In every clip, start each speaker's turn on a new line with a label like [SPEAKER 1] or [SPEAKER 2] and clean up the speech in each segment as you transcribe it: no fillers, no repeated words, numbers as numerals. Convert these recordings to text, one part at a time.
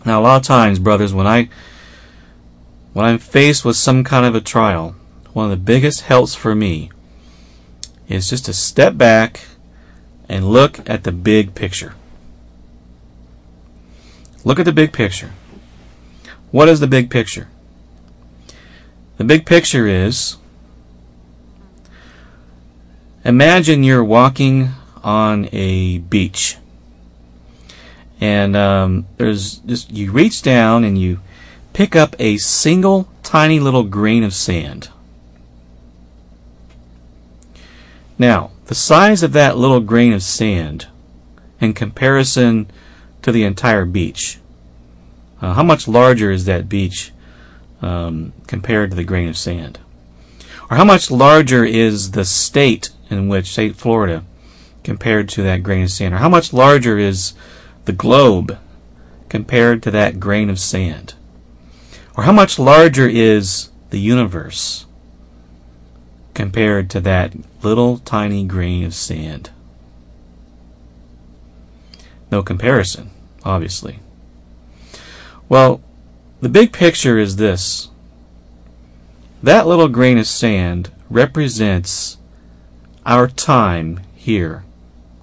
[SPEAKER 1] Now, a lot of times, brothers, when I'm faced with some kind of a trial, one of the biggest helps for me is just to step back and look at the big picture. Look at the big picture. What is the big picture? The big picture is, imagine you're walking on a beach, and you reach down and you pick up a single tiny little grain of sand. Now, the size of that little grain of sand in comparison to the entire beach, how much larger is that beach compared to the grain of sand? Or how much larger is the state in which, state Florida, compared to that grain of sand? Or how much larger is the globe compared to that grain of sand? Or how much larger is the universe compared to that little tiny grain of sand? No comparison, obviously. Well, the big picture is this. That little grain of sand represents our time here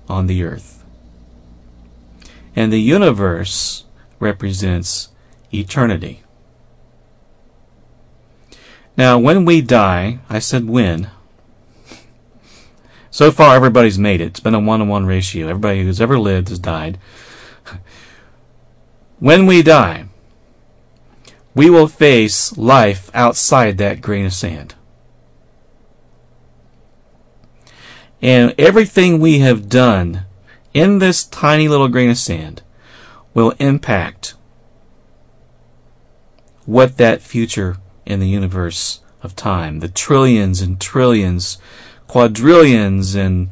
[SPEAKER 1] on the earth. And the universe represents eternity. Now, when we die, I said when. So far, everybody's made it. It's been a 1-to-1 ratio. Everybody who's ever lived has died. When we die, we will face life outside that grain of sand. And everything we have done in this tiny little grain of sand will impact what that future in the universe of time, the trillions and trillions, quadrillions and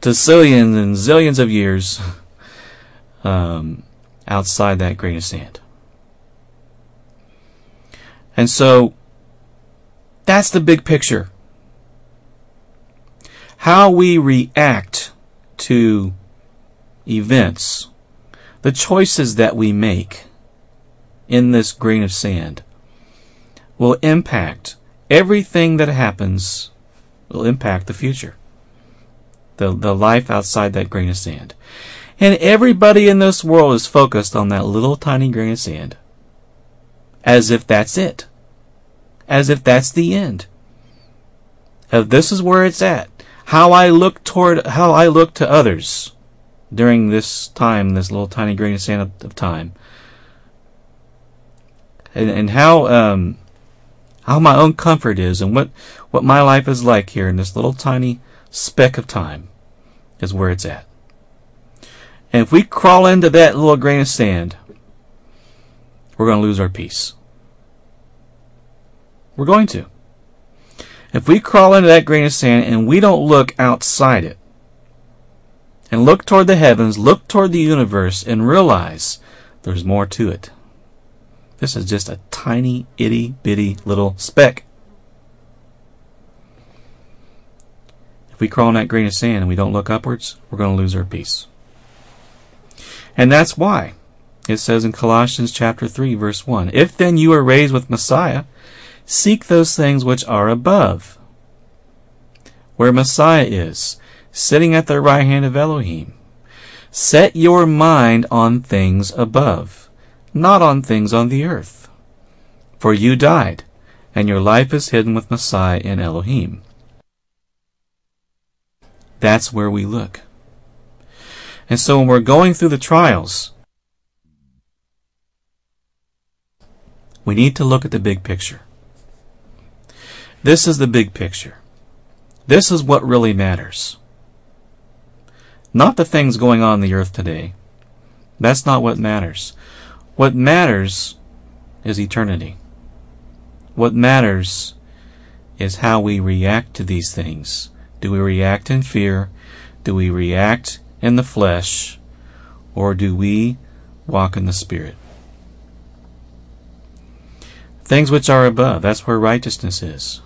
[SPEAKER 1] decillions and zillions of years outside that grain of sand. And so that's the big picture. How we react to events, the choices that we make in this grain of sand, will impact everything that happens, will impact the future, the life outside that grain of sand. And everybody in this world is focused on that little tiny grain of sand, as if that's it, as if that's the end. If this is where it's at, how I look to others during this time, this little tiny grain of sand of time, and how my own comfort is, and what my life is like here in this little tiny speck of time, is where it's at. And if we crawl into that little grain of sand, we're going to lose our peace. We're going to. If we crawl into that grain of sand and we don't look outside it, and look toward the heavens, look toward the universe, and realize there's more to it. This is just a tiny, itty-bitty little speck. If we crawl in that grain of sand and we don't look upwards, we're going to lose our peace. And that's why it says in Colossians chapter 3, verse 1, "If then you are raised with Messiah, seek those things which are above, where Messiah is, sitting at the right hand of Elohim. Set your mind on things above, not on things on the earth. For you died, and your life is hidden with Messiah in Elohim." That's where we look. And so when we're going through the trials, we need to look at the big picture. This is the big picture. This is what really matters. Not the things going on the earth today. That's not what matters. What matters is eternity. What matters is how we react to these things. Do we react in fear? Do we react in the flesh? Or do we walk in the Spirit? Things which are above, that's where righteousness is.